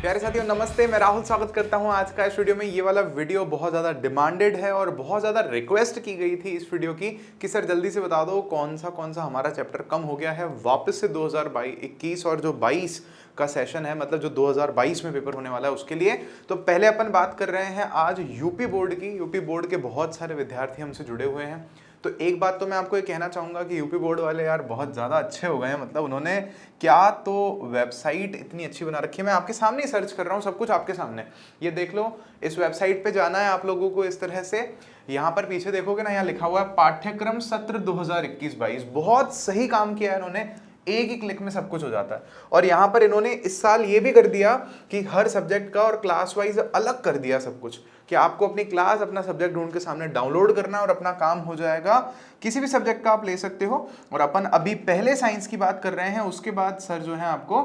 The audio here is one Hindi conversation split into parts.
प्यारे साथियों नमस्ते, मैं राहुल स्वागत करता हूं आज का इस वीडियो में। ये वाला वीडियो बहुत ज़्यादा डिमांडेड है और बहुत ज़्यादा रिक्वेस्ट की गई थी इस वीडियो की कि सर जल्दी से बता दो कौन सा हमारा चैप्टर कम हो गया है वापस से 2021 और जो 22 का सेशन है, मतलब जो 2022 में पेपर होने वाला है उसके लिए। तो पहले अपन बात कर रहे हैं आज यूपी बोर्ड की। यूपी बोर्ड के बहुत सारे विद्यार्थी हमसे जुड़े हुए हैं। तो एक बात तो मैं आपको ये कहना चाहूँगा कि यूपी बोर्ड वाले यार बहुत ज़्यादा अच्छे हो गए हैं। मतलब उन्होंने क्या तो वेबसाइट इतनी अच्छी बना रखी है। मैं आपके सामने ही सर्च कर रहा हूँ, सब कुछ आपके सामने। ये देख लो, इस वेबसाइट पे जाना है आप लोगों को इस तरह से। यहाँ पर पीछे देखोगे ना, यहाँ लिखा हुआ है पाठ्यक्रम सत्र 2021-22। बहुत सही काम किया है इन्होंने, एक ही क्लिक में सब कुछ हो जाता है। और यहाँ पर इन्होंने इस साल ये भी कर दिया कि हर सब्जेक्ट का और क्लास वाइज अलग कर दिया सब कुछ, कि आपको अपनी क्लास अपना सब्जेक्ट ढूंढ के सामने डाउनलोड करना और अपना काम हो जाएगा। किसी भी सब्जेक्ट का आप ले सकते हो। और अपन अभी पहले साइंस की बात कर रहे हैं, उसके बाद सर जो है आपको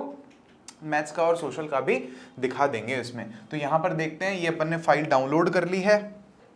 मैथ्स का और सोशल का भी दिखा देंगे इसमें। तो यहाँ पर देखते हैं, ये अपन ने फाइल डाउनलोड कर ली है।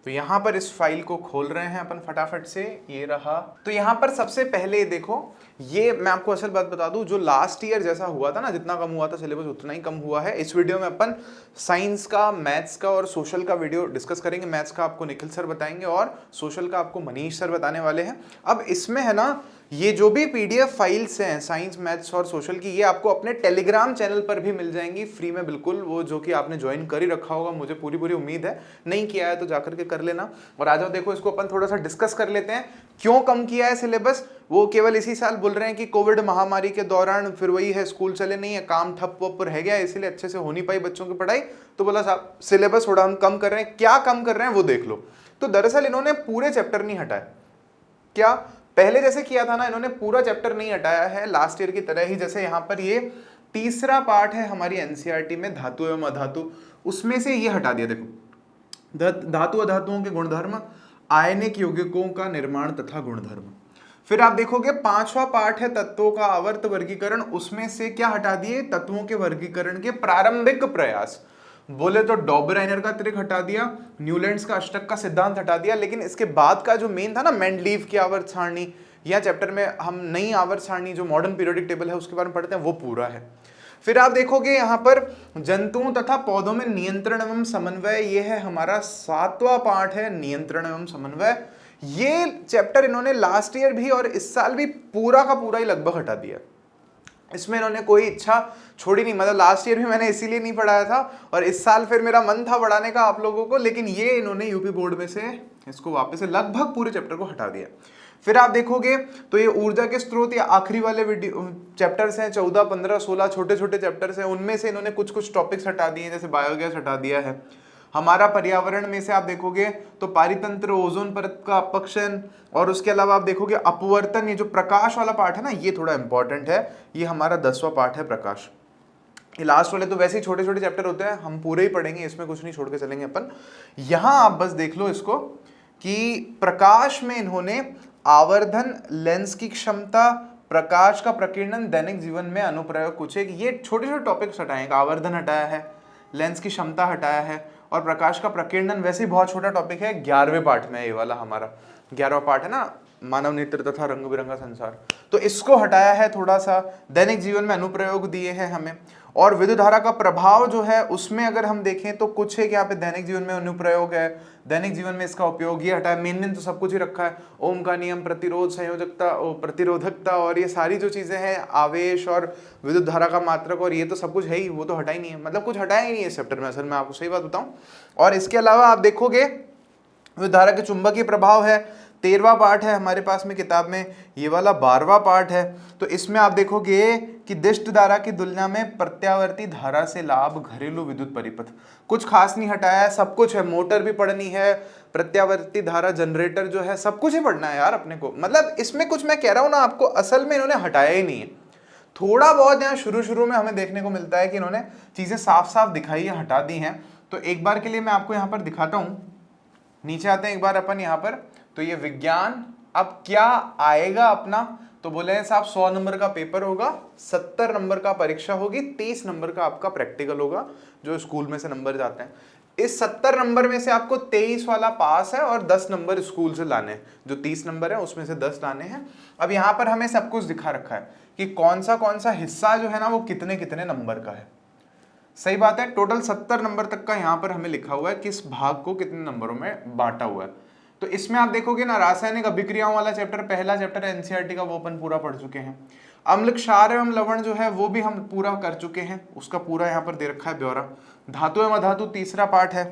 तो यहाँ पर इस फाइल को खोल रहे हैं अपन फटाफट से। ये रहा। तो यहाँ पर सबसे पहले देखो, ये मैं आपको असल बात बता दूं, जो लास्ट ईयर जैसा हुआ था ना, जितना कम हुआ था सिलेबस उतना ही कम हुआ है। इस वीडियो में अपन साइंस का, मैथ्स का और सोशल का वीडियो डिस्कस करेंगे। मैथ्स का आपको निखिल सर बताएंगे और सोशल का आपको मनीष सर बताने वाले हैं। अब इसमें है ना, ये जो भी पीडीएफ फाइल्स हैं साइंस, मैथ्स और सोशल की, ये आपको अपने टेलीग्राम चैनल पर भी मिल जाएंगी फ्री में बिल्कुल। वो जो कि आपने ज्वाइन कर ही रखा होगा, मुझे पूरी उम्मीद है। नहीं किया है तो जाकर के कर लेना। और आ जाओ, देखो इसको अपन थोड़ा सा डिस्कस कर लेते हैं। क्यों कम किया है सिलेबस? वो केवल इसी साल बोल रहे हैं कि कोविड महामारी के दौरान फिर वही है, स्कूल चले नहीं है, काम ठप वप रह गया, इसलिए अच्छे से हो नहीं पाई बच्चों की पढ़ाई। तो बोला साहब सिलेबस थोड़ा हम कम कर रहे हैं। क्या कम कर रहे हैं वो देख लो। तो दरअसल इन्होंने पूरे चैप्टर नहीं हटाए। क्या पहले जैसे किया था ना, इन्होंने पूरा चैप्टर नहीं हटाया है लास्ट ईयर की तरह ही। जैसे यहाँ पर ये तीसरा पार्ट है हमारी एनसीईआरटी में, धातु एवं अधातु, उसमें से ये हटा दिया। देखो, धातु अधातुओं के गुणधर्म, आयनिक यौगिकों का निर्माण तथा गुणधर्म। फिर आप देखोगे पांचवा पार्ट है तत्वों का आवर्त वर्गीकरण, उसमें से क्या हटा दिए? तत्वों के वर्गीकरण के प्रारंभिक प्रयास। बोले तो डॉबराइनर का त्रिक हटा दिया, न्यूलैंड्स का अष्टक का सिद्धांत हटा दिया। लेकिन इसके बाद का जो मेन था ना, मेंडलीव की आवर्त सारणी, या चैप्टर में हम नई आवर्त सारणी जो मॉडर्न पीरियोडिक टेबल है उसके बारे में पढ़ते हैं, वो पूरा है। फिर आप देखोगे यहाँ पर जंतुओं तथा पौधों में नियंत्रण एवं समन्वय, ये है हमारा 7वां पार्ट है, नियंत्रण एवं समन्वय। ये चैप्टर इन्होंने लास्ट ईयर भी और इस साल भी पूरा का पूरा ही लगभग हटा दिया। इसमें इन्होंने कोई इच्छा छोड़ी नहीं। मतलब लास्ट ईयर भी मैंने इसीलिए नहीं पढ़ाया था और इस साल फिर मेरा मन था पढ़ाने का आप लोगों को, लेकिन ये इन्होंने यूपी बोर्ड में से इसको वापस से लगभग पूरे चैप्टर को हटा दिया। फिर आप देखोगे तो ये ऊर्जा के स्रोत, या आखिरी वाले वीडियो चैप्टर्स हैं, 14, 15, 16 छोटे छोटे चैप्टर्स हैं, उनमें से इन्होंने कुछ टॉपिक्स हटा दिए, जैसे बायोगैस हटा दिया है। हमारा पर्यावरण में से आप देखोगे तो पारितंत्र, ओजोन परत का अपक्षय, और उसके अलावा आप देखोगे अपवर्तन, ये जो प्रकाश वाला पार्ट है ना, ये थोड़ा इंपॉर्टेंट है। ये हमारा 10वां पार्ट है, प्रकाश। ये लास्ट वाले तो वैसे ही छोटे छोटे चैप्टर होते हैं, हम पूरे ही पढ़ेंगे, इसमें कुछ नहीं छोड़ के चलेंगे अपन। यहां आप बस देख लो इसको कि प्रकाश में इन्होंने आवर्धन, लेंस की क्षमता, प्रकाश का प्रकीर्णन, दैनिक जीवन में अनुप्रयोग, कुछ एक ये छोटे छोटे टॉपिक्स हटाए। आवर्धन हटाया है, लेंस की क्षमता हटाया है, और प्रकाश का प्रकीर्णन वैसे ही बहुत छोटा टॉपिक है, 11वें पार्ट में। ये वाला हमारा 11वां पार्ट है ना, मानव नेत्र तथा रंग बिरंगा संसार, तो इसको हटाया है थोड़ा सा। दैनिक जीवन में अनुप्रयोग दिए हैं हमें। और विद्युत धारा का प्रभाव जो है उसमें अगर हम देखें तो कुछ है कि यहाँ पे दैनिक जीवन में अनुप्रयोग है, दैनिक जीवन में इसका उपयोग, ये हटाया। मेन तो सब कुछ ही रखा है, ओम का नियम, प्रतिरोध, संयोजकता, प्रतिरोधकता, और ये सारी जो चीजें हैं, आवेश और विद्युत धारा का मात्रक, और ये तो सब कुछ है ही, वो तो हटा ही नहीं है। मतलब कुछ हटाया ही नहीं है इस चैप्टर में, असल में आपको सही बात बताऊं। और इसके अलावा आप देखोगे विद्युत धारा के चुंबकीय प्रभाव है, 13वां पार्ट है हमारे पास में किताब में। ये वाला 12वां पार्ट है। तो इसमें आप देखोगे कि दिष्ट धारा की तुलना में प्रत्यावर्ती धारा से लाभ, घरेलू विद्युत परिपथ, कुछ खास नहीं हटाया है, सब कुछ है। मोटर भी पढ़नी है, प्रत्यावर्ती धारा जनरेटर जो है, सब कुछ ही पढ़ना है यार अपने को। मतलब इसमें कुछ मैं कह रहा हूं ना आपको, असल में इन्होंने हटाया ही नहीं है। थोड़ा बहुत यहाँ शुरू में हमें देखने को मिलता है कि इन्होंने चीजें साफ साफ दिखाई है, हटा दी हैं। तो एक बार के लिए मैं आपको यहाँ पर दिखाता हूँ। नीचे आते हैं एक बार अपन यहाँ पर। तो ये विज्ञान अब क्या आएगा अपना, तो बोले हैं साहब 100 नंबर का पेपर होगा, 70 नंबर का परीक्षा होगी, 30 नंबर का आपका प्रैक्टिकल होगा, जो स्कूल में से नंबर जाते हैं। इस 70 नंबर में से आपको 23 वाला पास है और 10 नंबर स्कूल से लाने हैं। जो 30 नंबर है उसमें से 10 लाने हैं। अब यहाँ पर हमें सब कुछ दिखा रखा है कि कौन सा हिस्सा जो है ना वो कितने कितने नंबर का है। सही बात है। टोटल 70 नंबर तक का यहाँ पर हमें लिखा हुआ है किस भाग को कितने नंबरों में बांटा हुआ है। तो इसमें आप देखोगे ना, रासायनिक अभिक्रियाओं वाला चैप्टर, पहला चैप्टर है एनसीईआरटी का, वो अपन पूरा पढ़ चुके हैं। अम्ल, क्षार एवं लवण जो है वो भी हम पूरा कर चुके हैं, उसका पूरा यहाँ पर दे रखा है ब्यौरा। धातु एवं अधातु तीसरा पार्ट है,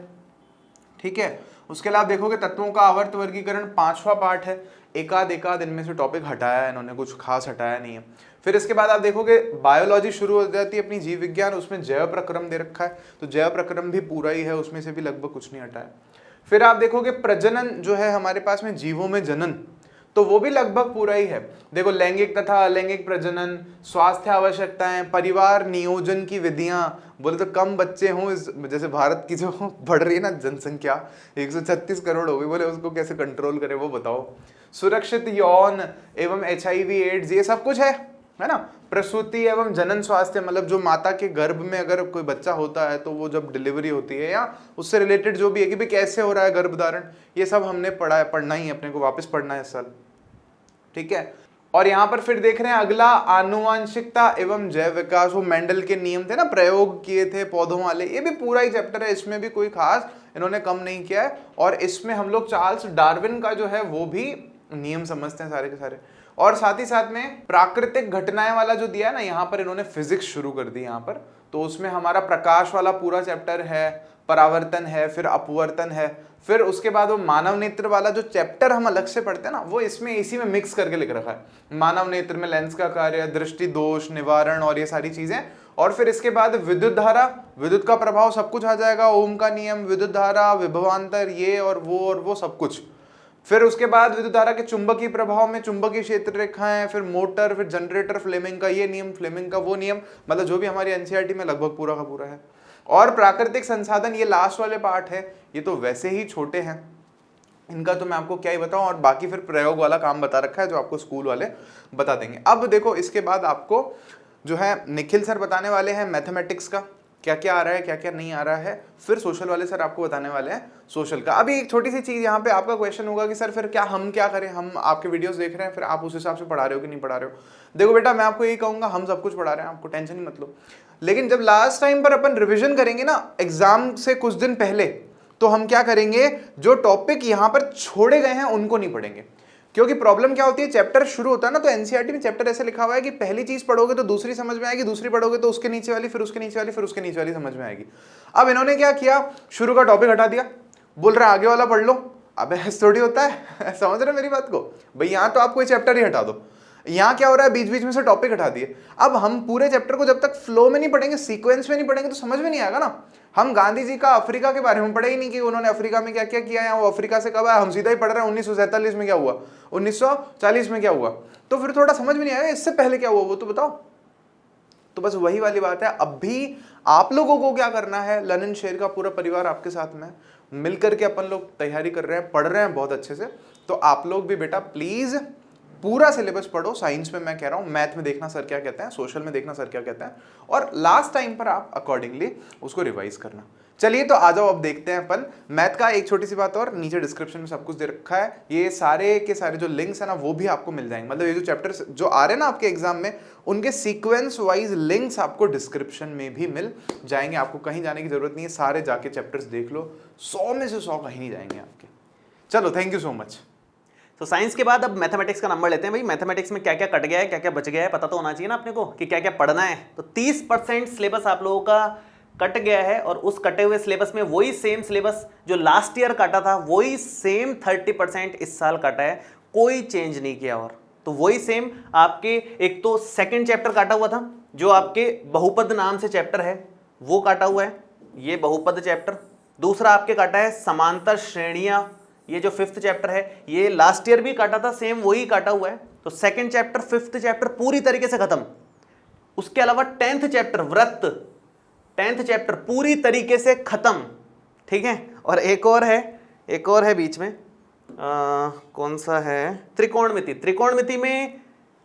ठीक है। उसके अलावा देखोगे तत्वों का आवर्त वर्गीकरण पांचवा पार्ट है। एकाध इनमें से टॉपिक हटाया है इन्होंने, कुछ खास हटाया नहीं है। फिर इसके बाद आप देखोगे बायोलॉजी शुरू हो जाती है अपनी, जीव विज्ञान, उसमें जैव प्रक्रम दे रखा है, तो जैव प्रक्रम भी पूरा ही है, उसमें से भी लगभग कुछ नहीं हटाया। फिर आप देखोगे प्रजनन जो है हमारे पास में, जीवों में जनन, तो वो भी लगभग पूरा ही है। देखो लैंगिक तथा अलैंगिक प्रजनन, स्वास्थ्य आवश्यकताएं, परिवार नियोजन की विधियां, बोले तो कम बच्चे हों, इस जैसे भारत की जो बढ़ रही है ना जनसंख्या 136 करोड़ हो गई, बोले उसको कैसे कंट्रोल करें वो बताओ। सुरक्षित यौन एवं HIV एड्स, ये सब कुछ है ना। प्रसूति एवं जनन स्वास्थ्य, मतलब जो माता के गर्भ में अगर कोई बच्चा होता है तो वो जब डिलीवरी होती है या उससे रिलेटेड जो भी है कि भाई कैसे हो रहा है गर्भधारण, ये सब हमने पढ़ा है, पढ़ना ही अपने को वापस पढ़ना है इस साल, ठीक है। और यहाँ पर फिर देख रहे हैं अगला, आनुवांशिकता एवं जैव विकास, वो मेंडल के नियम थे ना, प्रयोग किए थे पौधों वाले, ये भी पूरा ही चैप्टर है, इसमें भी कोई खास इन्होंने कम नहीं किया है। और इसमें हम लोग चार्ल्स डार्विन का जो है वो भी नियम समझते हैं सारे के सारे। और साथ ही साथ में प्राकृतिक घटनाएं वाला जो दिया है ना, यहाँ पर इन्होंने फिजिक्स शुरू कर दी यहाँ पर, तो उसमें हमारा प्रकाश वाला पूरा चैप्टर है, परावर्तन है, फिर अपवर्तन है, फिर उसके बाद वो मानव नेत्र वाला जो चैप्टर हम अलग से पढ़ते हैं ना, वो इसमें इसी में मिक्स करके लिख रखा है। मानव नेत्र में लेंस का कार्य, दृष्टि दोष निवारण और ये सारी चीजें। और फिर इसके बाद विद्युत धारा, विद्युत का प्रभाव सब कुछ आ जाएगा, ओम का नियम, विद्युत धारा, विभवांतर, ये और वो सब कुछ। फिर उसके बाद विद्युत धारा के चुंबकीय प्रभाव में चुंबकीय क्षेत्र रेखाएं, फिर मोटर, फिर जनरेटर, फ्लेमिंग का ये नियम, फ्लेमिंग का वो नियम, मतलब जो भी हमारी एनसीईआरटी में लगभग पूरा का पूरा है। और प्राकृतिक संसाधन, ये लास्ट वाले पार्ट है, ये तो वैसे ही छोटे हैं, इनका तो मैं आपको क्या ही बताऊं। और बाकी फिर प्रयोग वाला काम बता रखा है जो आपको स्कूल वाले बता देंगे। अब देखो इसके बाद आपको जो है निखिल सर बताने वाले हैं मैथमेटिक्स का क्या क्या आ रहा है, क्या क्या नहीं आ रहा है। फिर सोशल वाले सर आपको बताने वाले हैं सोशल का। अभी एक छोटी सी चीज यहाँ पे आपका क्वेश्चन होगा कि सर फिर क्या हम क्या करें, हम आपके वीडियोस देख रहे हैं, फिर आप उस हिसाब से पढ़ा रहे हो कि नहीं पढ़ा रहे हो। देखो बेटा, मैं आपको यही कहूंगा, हम सब कुछ पढ़ा रहे हैं, आपको टेंशन ही मत लो। लेकिन जब लास्ट टाइम पर अपन रिविजन करेंगे ना एग्जाम से कुछ दिन पहले, तो हम क्या करेंगे, जो टॉपिक यहाँ पर छोड़े गए हैं उनको नहीं पढ़ेंगे। क्योंकि प्रॉब्लम क्या होती है, चैप्टर शुरू होता है ना, तो एनसीईआरटी में चैप्टर ऐसे लिखा हुआ है कि पहली चीज पढ़ोगे तो दूसरी समझ में आएगी, दूसरी पढ़ोगे तो उसके नीचे वाली, फिर उसके नीचे वाली, फिर उसके नीचे वाली समझ में आएगी। अब इन्होंने क्या किया, शुरू का टॉपिक हटा दिया, बोल रहा आगे वाला पढ़ लो। अब ऐसा थोड़ी होता है समझ रहे मेरी बात को भाई, यहाँ तो आप कोई चैप्टर ही हटा दो। यहाँ क्या हो रहा है, बीच बीच में से टॉपिक हटा दिए। अब हम पूरे चैप्टर को जब तक फ्लो में नहीं पढ़ेंगे, सीक्वेंस में नहीं पढ़ेंगे, तो समझ में नहीं आएगा ना। हम गांधी जी का अफ्रीका के बारे में पढ़े ही नहीं कि उन्होंने अफ्रीका में क्या क्या किया है, वो अफ्रीका से कब आया, हम सीधा ही पढ़ रहे हैं 1947 में क्या हुआ, 1940 में क्या हुआ, तो फिर थोड़ा समझ में नहीं आएगा इससे पहले क्या हुआ वो तो बताओ। तो बस वही वाली बात है। अब भी आप लोगों को क्या करना है, लर्न शेयर का पूरा परिवार आपके साथ में मिलकर के अपन लोग तैयारी कर रहे हैं, पढ़ रहे हैं बहुत अच्छे से। तो आप लोग भी बेटा प्लीज पूरा सिलेबस पढ़ो। साइंस में मैं कह रहा हूँ, मैथ में देखना सर क्या कहते हैं, सोशल में देखना सर क्या कहते हैं, और लास्ट टाइम पर आप अकॉर्डिंगली उसको रिवाइज करना। चलिए तो आ जाओ, अब देखते हैं अपन मैथ का। एक छोटी सी बात और, नीचे डिस्क्रिप्शन में सब कुछ दे रखा है, ये सारे के सारे जो लिंक्स है ना वो भी आपको मिल जाएंगे। मतलब ये जो चैप्टर्स जो आ रहे हैं ना आपके एग्जाम में, उनके सीक्वेंस वाइज लिंक्स आपको डिस्क्रिप्शन में भी मिल जाएंगे। आपको कहीं जाने की जरूरत नहीं है, सारे जाके चैप्टर्स देख लो, 100 में से 100 कहीं नहीं जाएंगे आपके। चलो थैंक यू सो मच। तो साइंस के बाद अब मैथमेटिक्स का नंबर लेते हैं। भाई मैथमेटिक्स में क्या क्या कट गया है, क्या क्या बच गया है, पता तो होना चाहिए ना अपने को कि क्या क्या पढ़ना है। तो 30% सिलेबस आप लोगों का कट गया है, और उस कटे हुए सिलेबस में वही सेम सिलेबस जो लास्ट ईयर काटा था, वही सेम 30% इस साल काटा है, कोई चेंज नहीं किया। और तो वही सेम आपके, एक तो सेकंड चैप्टर काटा हुआ था जो आपके बहुपद नाम से चैप्टर है, वो काटा हुआ है, ये बहुपद चैप्टर। दूसरा आपके काटा है समांतर श्रेणियां, ये जो 5th चैप्टर है, ये लास्ट ईयर भी काटा था, सेम वही काटा हुआ है। तो सेकंड चैप्टर 5th चैप्टर पूरी तरीके से खत्म। उसके अलावा 10th चैप्टर व्रत, 10th चैप्टर पूरी तरीके से खत्म, ठीक है। और एक और है बीच में, कौन सा है, त्रिकोणमिति। त्रिकोणमिति में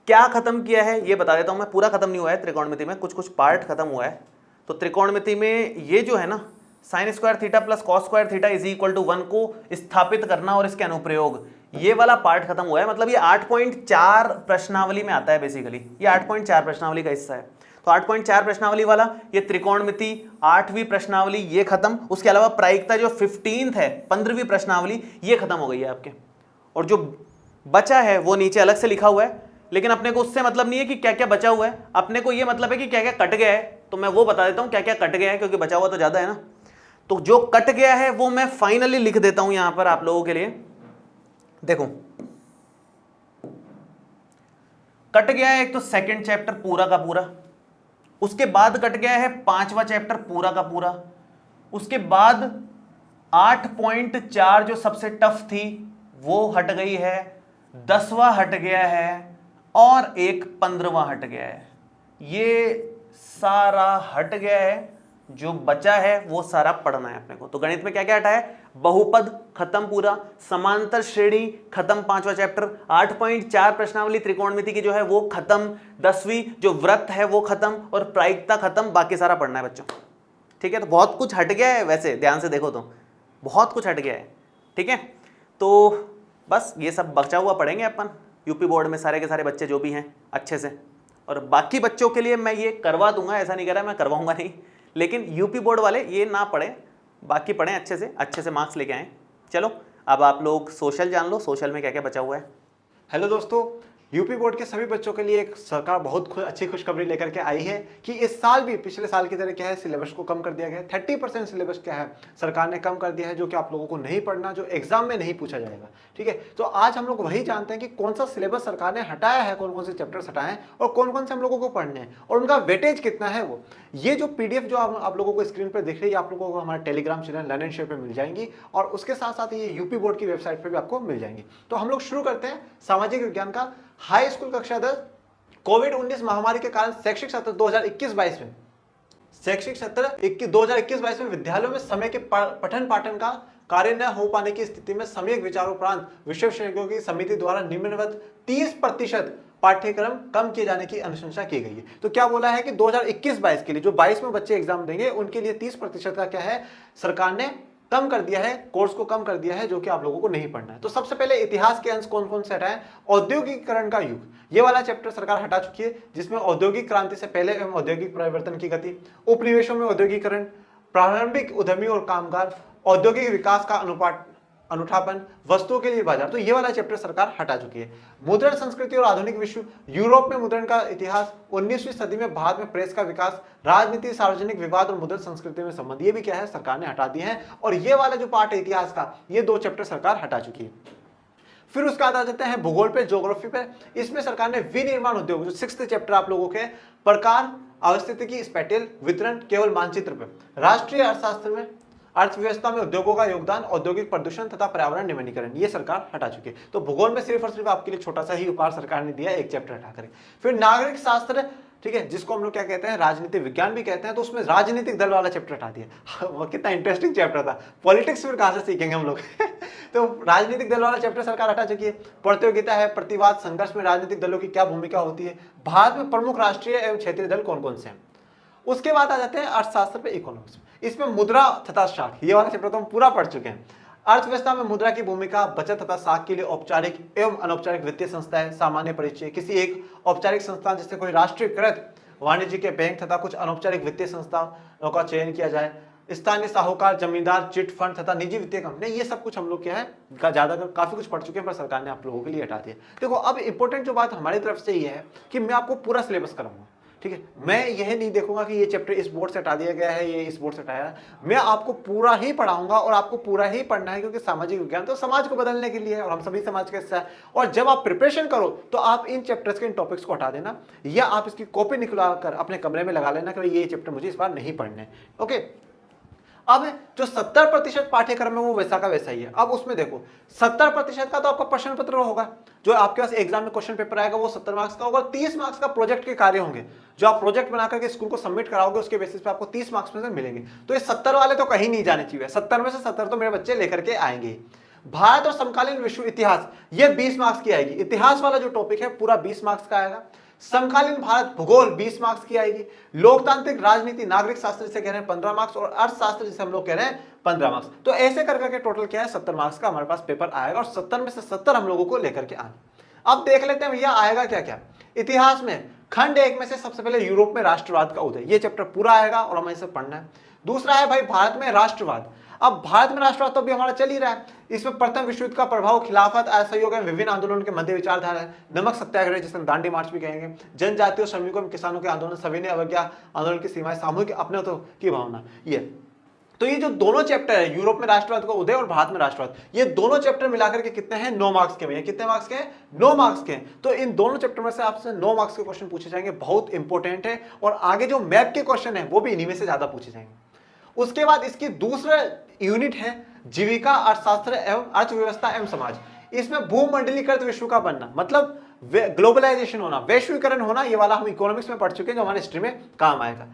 क्या खत्म किया है ये बता देता हूं मैं, पूरा खत्म नहीं हुआ है त्रिकोणमिति में, कुछ कुछ पार्ट खत्म हुआ है। तो त्रिकोणमिति में ये जो है ना, sine square theta plus cos square theta is equal to 1 को स्थापित करना और इसके अनुप्रयोग, ये वाला पार्ट खत्म हुआ है। मतलब ये 8.4 प्रश्नावली में आता है, बेसिकली ये 8.4 प्रश्नावली का हिस्सा है। तो 8.4 प्रश्नावली वाला ये त्रिकोणमिति 8वीं प्रश्नावली ये खत्म। उसके अलावा प्रायिकता जो 15th है 15वीं प्रश्नावली ये खत्म हो गई है आपके, और जो बचा है वो नीचे अलग से लिखा हुआ है, लेकिन अपने को उससे मतलब नहीं है कि क्या क्या बचा हुआ है, अपने को ये मतलब है कि क्या क्या कट गया है। तो मैं वो बता देता हूं क्या क्या कट गया है, क्योंकि बचा हुआ तो ज्यादा है ना। तो जो कट गया है वो मैं फाइनली लिख देता हूं यहां पर आप लोगों के लिए। देखो कट गया है एक तो सेकंड चैप्टर पूरा का पूरा, उसके बाद कट गया है 5वां चैप्टर पूरा का पूरा, उसके बाद 8.4 जो सबसे टफ थी वो हट गई है, 10वां हट गया है, और एक 15वां हट गया है। ये सारा हट गया है, जो बचा है वो सारा पढ़ना है अपने को। तो गणित में क्या क्या हटा है, बहुपद खत्म पूरा, समांतर श्रेणी खत्म 5वां चैप्टर, 8.4 प्रश्नावली त्रिकोणमिति की जो है वो खत्म, 10वीं जो व्रत है वो खत्म, और प्रायिकता खत्म, बाकी सारा पढ़ना है बच्चों। ठीक है, तो बहुत कुछ हट गया है, वैसे ध्यान से देखो तो बहुत कुछ हट गया है। ठीक है, तो बस ये सब बचा हुआ पढ़ेंगे अपन यूपी बोर्ड में, सारे के सारे बच्चे जो भी हैं अच्छे से। और बाकी बच्चों के लिए मैं ये करवा दूंगा, ऐसा नहीं कह रहा मैं करवाऊंगा नहीं, लेकिन यूपी बोर्ड वाले ये ना पढ़ें, बाकी पढ़ें अच्छे से मार्क्स लेके आएँ। चलो अब आप लोग सोशल जान लो, सोशल में क्या क्या बचा हुआ है। हेलो दोस्तों, यूपी बोर्ड के सभी बच्चों के लिए एक सरकार बहुत अच्छी खुशखबरी लेकर के आई है कि इस साल भी पिछले साल की तरह क्या है, सिलेबस को कम कर दिया गया है। 30% सिलेबस क्या है सरकार ने कम कर दिया है, जो कि आप लोगों को नहीं पढ़ना, जो एग्जाम में नहीं पूछा जाएगा। ठीक है, तो आज हम लोग वही जानते हैं कि कौन सा सिलेबस सरकार ने हटाया है, कौन कौन से चैप्टर्स हटाए हैं और कौन कौन से हम लोगों को पढ़ने हैं और उनका वेटेज कितना है। वो ये जो PDF जो आप लोगों को स्क्रीन पर दिख रही है, आप लोगों को हमारे Telegram channel learn and share पर मिल जाएंगी, और उसके साथ साथ ये यूपी बोर्ड की वेबसाइट पर भी आपको मिल जाएंगी। तो हम लोग शुरू करते हैं सामाजिक विज्ञान का हाई स्कूल कक्षा 10। कोविड-19 महामारी के कारण शैक्षिक सत्र 2021-22 में, शैक्षिक सत्र 2021-22 में विद्यालयों में समय के पठन पाठन का कार्य न हो पाने की स्थिति में सम्यक विचारोपरांत विषय विशेषज्ञों की समिति द्वारा निम्नवत 30% पाठ्यक्रम कम किए जाने की अनुशंसा की गई है। तो क्या बोला है कि 2021-22 के लिए जो 22 में बच्चे एग्जाम देंगे उनके लिए 30% का क्या है, सरकार ने कम कर दिया है, कोर्स को कम कर दिया है, जो कि आप लोगों को नहीं पढ़ना है। तो सबसे पहले इतिहास के अंश कौन कौन से हटाएं, औद्योगिकीकरण का युग, ये वाला चैप्टर सरकार हटा चुकी है, जिसमें औद्योगिक क्रांति से पहले एवं औद्योगिक परिवर्तन की गति, उपनिवेशों में औद्योगिकरण, प्रारंभिक उद्यमी और कामगार, औद्योगिक विकास का अनुठापन, वस्तुओं के लिए बाजार, तो ये वाला चैप्टर सरकार हटा चुकी है। मुद्रण संस्कृति और आधुनिक विश्व, यूरोप में मुद्रण का इतिहास, 19वीं सदी में भारत में प्रेस का विकास, राजनीति, सार्वजनिक विवाद और मुद्रण संस्कृति में संबंध, ये भी क्या है सरकार ने हटा दिए हैं। और ये वाला जो पार्ट है इतिहास का, ये 2 चैप्टर सरकार हटा चुकी है। फिर उसके बाद आ जाते हैं भूगोल पे, ज्योग्राफी पे। इसमें सरकार ने विनिर्माण उद्योग, जो 6th चैप्टर आप लोगों के, प्रकार, अवस्थितिकी, स्पेटियल, वितरण केवल मानचित्र पे, राष्ट्रीय अर्थशास्त्र में, अर्थव्यवस्था में उद्योगों का योगदान, औद्योगिक प्रदूषण तथा पर्यावरण नियमनीकरण, ये सरकार हटा चुकी है। तो भूगोल में सिर्फ और सिर्फ आपके लिए छोटा सा ही उपहार सरकार ने दिया, एक चैप्टर हटा कर। फिर नागरिक शास्त्र, ठीक है, जिसको हम लोग क्या कहते हैं, राजनीतिक विज्ञान भी कहते हैं, तो उसमें राजनीतिक दल वाला चैप्टर हटा दिया। वो कितना इंटरेस्टिंग चैप्टर था, पॉलिटिक्स फिर कहां से सीखेंगे हम लोग। तो राजनीतिक दल वाला चैप्टर सरकार हटा चुकी है। प्रतियोगिता है, प्रतिवाद, संघर्ष में राजनीतिक दलों की क्या भूमिका होती है, भारत में प्रमुख राष्ट्रीय एवं क्षेत्रीय दल कौन कौन से हैं। उसके बाद आ जाते हैं अर्थशास्त्र पे, इकोनॉमिक्स। इसमें मुद्रा तथा साख, ये वाला चैप्टर तो हम पूरा पढ़ चुके हैं। अर्थव्यवस्था में मुद्रा की भूमिका, बचत तथा साख के लिए औपचारिक एवं अनौपचारिक वित्तीय संस्थाएं, सामान्य परिचय, किसी एक औपचारिक संस्थान जैसे कोई राष्ट्रीयकृत वाणिज्य के बैंक तथा कुछ अनौपचारिक वित्तीय संस्थाओं का चयन किया जाए, स्थानीय साहूकार, जमींदार, चिट फंड तथा निजी वित्तीय कंपनी, ये सब कुछ हम लोग क्या है ज्यादातर काफी कुछ पढ़ चुके हैं, पर सरकार ने आप लोगों के लिए हटा दिया। देखो अब इंपॉर्टेंट जो बात हमारी तरफ से ये है कि मैं आपको पूरा सिलेबस कराऊंगा। ठीक है, मैं यह नहीं देखूंगा कि ये चैप्टर इस बोर्ड से हटा दिया गया है, ये इस बोर्ड से हटाया है। मैं आपको पूरा ही पढ़ाऊंगा और आपको पूरा ही पढ़ना है, क्योंकि सामाजिक विज्ञान तो समाज को बदलने के लिए है और हम सभी समाज का हिस्सा है। और जब आप प्रिपरेशन करो तो आप इन चैप्टर्स के इन टॉपिक्स को हटा देना, या आप इसकी कॉपी निकला कर अपने कमरे में लगा लेना कि ये चैप्टर मुझे इस बार नहीं पढ़ने। ओके, अब जो 70% पाठ्यक्रम है वो वैसा का वैसा ही है। अब उसमें देखो 70% का तो आपका प्रश्न पत्र होगा, जो आपके पास एग्जाम में क्वेश्चन पेपर आएगा वो 70 मार्क्स का होगा। 30 मार्क्स का प्रोजेक्ट के कार्य होंगे, जो आप प्रोजेक्ट बनाकर के स्कूल को सबमिट कराओगे, उसके बेसिस पे आपको 30 मार्क्स में से मिलेंगे। तो ये 70 वाले तो कहीं नहीं जाने चाहिए, 70 में से 70 तो मेरे बच्चे लेकर के आएंगे। भारत और समकालीन विश्व इतिहास, ये 20 मार्क्स की आएगी। इतिहास वाला जो टॉपिक है पूरा 20 मार्क्स का आएगा। समकालीन भारत भूगोल 20 मार्क्स की आएगी। लोकतांत्रिक राजनीति, नागरिक शास्त्र जिसे कह रहे हैं 15 मार्क्स, और अर्थशास्त्र जिसे हम लोग कह रहे हैं 15 मार्क्स। तो ऐसे कर करके टोटल क्या है 70 मार्क्स का हमारे पास पेपर आएगा, और 70 में से 70 हम लोगों को लेकर के आना। अब देख लेते हैं भैया आएगा क्या क्या। इतिहास में खंड 1 में से सबसे पहले यूरोप में राष्ट्रवाद का उदय, ये चैप्टर पूरा आएगा और हमें इसे पढ़ना है। दूसरा है भाई भारत में राष्ट्रवाद। अब भारत में राष्ट्रवाद तो अभी हमारा चल ही रहा है। इसमें प्रथम विश्व युद्ध का प्रभाव, खिलाफत, असहयोग एवं विभिन्न आंदोलन के मध्य विचारधारा है, नमक सत्याग्रह जिसे दांडी मार्च भी कहेंगे, जनजातियों, श्रमिकों एवं किसानों के आंदोलन, सविनय अवज्ञा आंदोलन की सीमाएं, सामूहिक अपनत्व की भावना। ये जो दोनों चैप्टर है, यूरोप में राष्ट्रवाद का उदय और भारत में राष्ट्रवाद, ये दोनों चैप्टर मिलाकर के कितने हैं? 9 मार्क्स के। भैया कितने मार्क्स के हैं? 9 मार्क्स के। तो इन दोनों चैप्टर में से आपसे 9 मार्क्स के क्वेश्चन पूछे जाएंगे, बहुत इंपॉर्टेंट है। और आगे जो मैप के क्वेश्चन है वो भी इन्हीं में से ज्यादा पूछे जाएंगे। उसके बाद इसकी दूसरा यूनिट है जीविका, अर्थशास्त्र एवं अर्थव्यवस्था एवं समाज। इसमें भूमंडलीकृत विश्व का बनना, मतलब ग्लोबलाइजेशन होना, वैश्वीकरण होना, ये वाला हम इकोनॉमिक्स में पढ़ चुके हैं, जो हमारे हिस्ट्री में काम आएगा।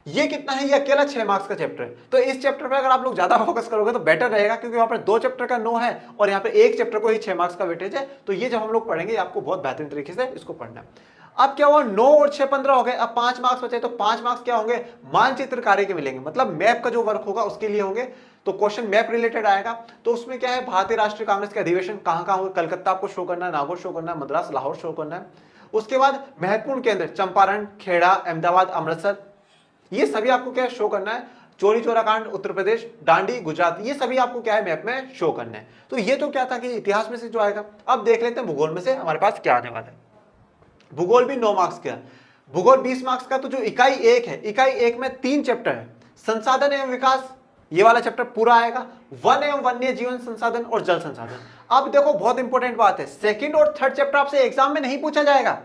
ये कितना है? ये अकेला 6 मार्क्स का चैप्टर है। तो इस चैप्टर पर अगर आप लोग ज्यादा फोकस करोगे तो बेटर रहेगा, क्योंकि वहां पर 2 चैप्टर का 9 है और यहाँ पे एक चैप्टर को ही 6 मार्क्स का वेटेज है। तो ये जब हम लोग पढ़ेंगे आपको बहुत बेहतरीन तरीके से इसको पढ़ना है। अब क्या हुआ? 9 और 6 15 हो गए। अब 5 मार्क्स बचे, तो 5 मार्क्स क्या होंगे? मानचित्र कार्य के मिलेंगे, मतलब मैप का जो वर्क होगा उसके लिए होंगे। तो क्वेश्चन मैप रिलेटेड आएगा। तो उसमें क्या है? भारतीय राष्ट्रीय कांग्रेस के अधिवेशन कहां कहां हुए? कलकत्ता आपको शो करना है, नागौर शो करना है, मद्रास, लाहौर शो करना है। उसके बाद महत्वपूर्ण केंद्र चंपारण, खेड़ा, अहमदाबाद, अमृतसर, ये सभी आपको क्या शो करना है? चोरी चोरा कांड उत्तर प्रदेश, दांडी गुजरात, ये सभी आपको क्या है? मैप में शो करना है। तो ये तो क्या था कि इतिहास में से जो आएगा। अब देख लेते हैं भूगोल में से हमारे पास क्या आने वाला है। भूगोल भी 9 मार्क्स का, भूगोल 20 मार्क्स का। तो जो इकाई 1 है, इकाई 1 में 3 चैप्टर है, संसाधन एवं विकास, ये वाला चैप्टर पूरा आएगा, वन एवं वन्य जीवन संसाधन और जल संसाधन। अब देखो बहुत इंपॉर्टेंट बात है, सेकंड और थर्ड चैप्टर आपसे एग्जाम में नहीं पूछा जाएगा,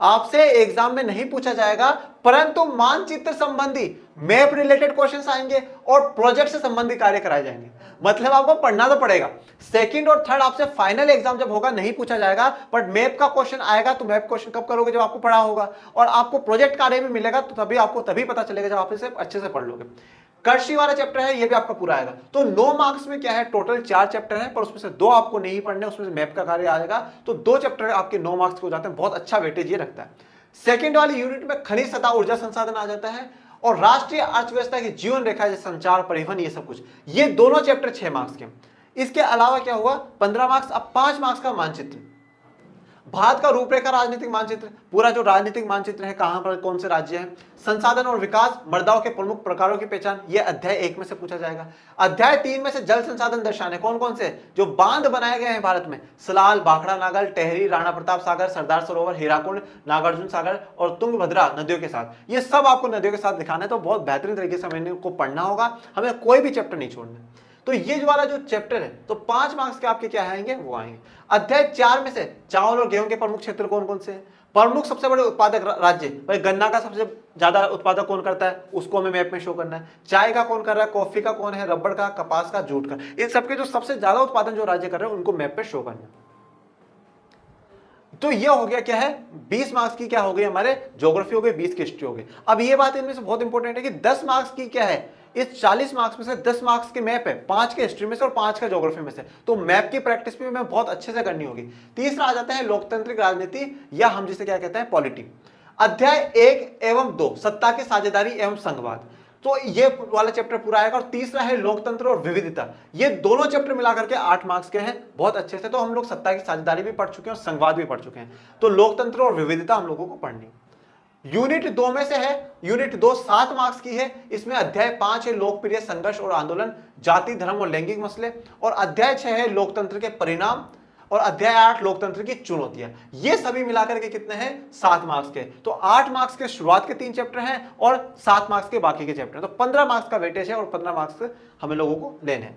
आपसे एग्जाम में नहीं पूछा जाएगा, परंतु मानचित्र संबंधी मैप रिलेटेड क्वेश्चंस आएंगे और प्रोजेक्ट से संबंधित कार्य कराए जाएंगे। मतलब आपको पढ़ना तो पड़ेगा। सेकंड और थर्ड आपसे फाइनल एग्जाम जब होगा नहीं पूछा जाएगा, बट मैप का क्वेश्चन आएगा। तो मैप क्वेश्चन कब करोगे? जब आपको पढ़ा होगा, और आपको प्रोजेक्ट कार्य भी मिलेगा, तो तभी आपको पता चलेगा जब आप इसे अच्छे से पढ़ लोगे। कृषि वाला चैप्टर है, ये भी आपका पूरा आएगा। तो 9 मार्क्स में क्या है? टोटल 4 चैप्टर है, पर उसमें से 2 आपको नहीं पढ़ने, उसमें से मैप का कार्य आएगा। तो 2 चैप्टर आपके 9 मार्क्स के हो जाते हैं। बहुत अच्छा वेटेज ये रखता है। सेकंड वाली यूनिट में खनिज तथा ऊर्जा संसाधन आ जाता है, और राष्ट्रीय अर्थव्यवस्था की जीवन रेखा, जैसे संचार, परिवहन, ये सब कुछ, ये दोनों चैप्टर 6 मार्क्स के। इसके अलावा क्या हुआ? 15 मार्क्स। अब 5 मार्क्स का मानचित्र, भारत का रूपरेखा राजनीतिक मानचित्र, पूरा जो राजनीतिक मानचित्र है, कहां पर कौन से राज्य हैं, संसाधन और विकास, मृदाओं के प्रमुख प्रकारों की पहचान, ये अध्याय 1 में से पूछा जाएगा। अध्याय 3 में से जल संसाधन दर्शाने, कौन कौन से जो बांध बनाए गए हैं भारत में, सलाल, भाखड़ा नागल, टेहरी, राणा प्रताप सागर, सरदार सरोवर, हीराकुंड, नागार्जुन सागर और तुंगभद्रा नदियों के साथ, ये सब आपको नदियों के साथ दिखाना है। तो बहुत बेहतरीन तरीके से हमें को पढ़ना होगा, हमें कोई भी चैप्टर नहीं छोड़ना। तो ये वाला जो चैप्टर है, तो 5 मार्क्स के आपके क्या आएंगे? वो आएंगे। अध्याय 4 में से चावल और गेहूं के प्रमुख क्षेत्र कौन कौन से हैं, प्रमुख सबसे बड़े उत्पादक राज्य, भाई गन्ना का सबसे ज्यादा उत्पादक कौन करता है, उसको हमें मैप में शो करना है। चाय का कौन कर रहा है, कॉफी का कौन है, रबड़ का, कपास का, जूट का, इन सबके जो सबसे ज्यादा उत्पादन जो राज्य कर रहे हैं उनको मैप पे शो करना है। तो ये हो गया क्या है? 20 मार्क्स की क्या हो गई? हमारे ज्योग्राफी हो गई, 20 की हिस्ट्री हो गई। अब ये बात इनमें से बहुत इंपॉर्टेंट है कि 10 मार्क्स की क्या है? इस 40 मार्क्स में से 10 मार्क्स के मैप है, 5 के हिस्ट्री में से और 5 का ज्योग्राफी में से। तो मैप की प्रैक्टिस भी हमें बहुत अच्छे से करनी होगी। तीसरा आ जाता है लोकतांत्रिक राजनीति, या हम जिसे क्या कहते हैं, पॉलिटी। अध्याय 1 एवं 2 सत्ता की साझेदारी एवं संघवाद, तो ये वाला चैप्टर पूरा आएगा। और तीसरा है लोकतंत्र और विविधता, ये दोनों चैप्टर मिलाकर के 8 मार्क्स के हैं, बहुत अच्छे से। तो हम लोग सत्ता की साझेदारी भी पढ़ चुके हैं और संघवाद भी पढ़ चुके हैं। तो लोकतंत्र और विविधता हम लोगों को पढ़नी। यूनिट 2 में से है, यूनिट 2 7 मार्क्स की है। इसमें अध्याय 5 है लोकप्रिय संघर्ष और आंदोलन, जाति, धर्म और लैंगिक मसले, और अध्याय 6 है लोकतंत्र के परिणाम, और अध्याय 8 लोकतंत्र की चुनौतियां। ये सभी मिलाकर के कितने हैं? 7 मार्क्स के। तो 8 मार्क्स के शुरुआत के 3 चैप्टर हैं और 7 मार्क्स के बाकी के चैप्टर हैं। तो 15 मार्क्स का वेटेज है और 15 मार्क्स हमें लोगों को लेने हैं।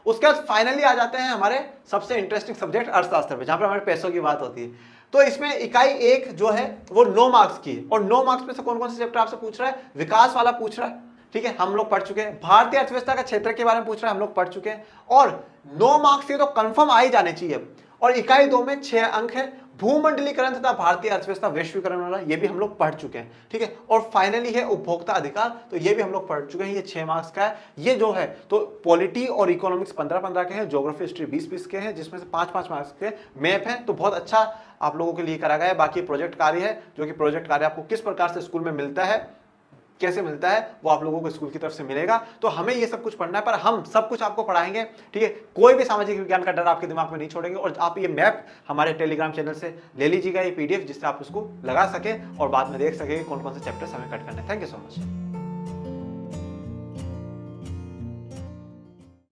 उसके बाद फाइनली आ जाते हैं हमारे सबसे इंटरेस्टिंग सब्जेक्ट अर्थशास्त्र पे, जहां पर हमारे पैसों की बात होती है। तो इसमें इकाई 1 जो है वो 9 मार्क्स की है, और 9 मार्क्स में से कौन कौन से चैप्टर आपसे पूछ रहा है? विकास वाला पूछ रहा है, ठीक है, हम लोग पढ़ चुके हैं। भारतीय अर्थव्यवस्था का क्षेत्र के बारे में पूछ रहा है, हम लोग पढ़ चुके हैं। और 9 मार्क्स के तो कंफर्म आ ही जाने चाहिए। और इकाई 2 में 6 अंक है, भूमंडलीकरण तथा भारतीय अर्थव्यवस्था वैश्वीकरण वाला, ये भी हम लोग पढ़ चुके हैं, ठीक है। और फाइनली है उपभोक्ता अधिकार, तो ये भी हम लोग पढ़ चुके हैं, ये 6 मार्क्स का है। ये जो है तो पॉलिटी और इकोनॉमिक्स 15-15 के हैं, ज्योग्राफी हिस्ट्री 20-20 के हैं, जिसमें से 5-5 मार्क्स के मैप हैं। तो बहुत अच्छा आप लोगों के लिए करा गया है। बाकी प्रोजेक्ट कार्य है, जो कि प्रोजेक्ट कार्य आपको किस प्रकार से स्कूल में मिलता है कैसे मिलता है वो आप लोगों को स्कूल की तरफ से मिलेगा। तो हमें ये सब कुछ पढ़ना है, पर हम सब कुछ आपको पढ़ाएंगे, ठीक है। कोई भी सामाजिक विज्ञान का डर आपके दिमाग में नहीं छोड़ेंगे। और आप ये मैप हमारे टेलीग्राम चैनल से ले लीजिएगा, ये PDF, जिससे आप उसको लगा सके और बाद में देख सके कौन कौन से चैप्टर्स हमें कट करने हैं। Thank you so much.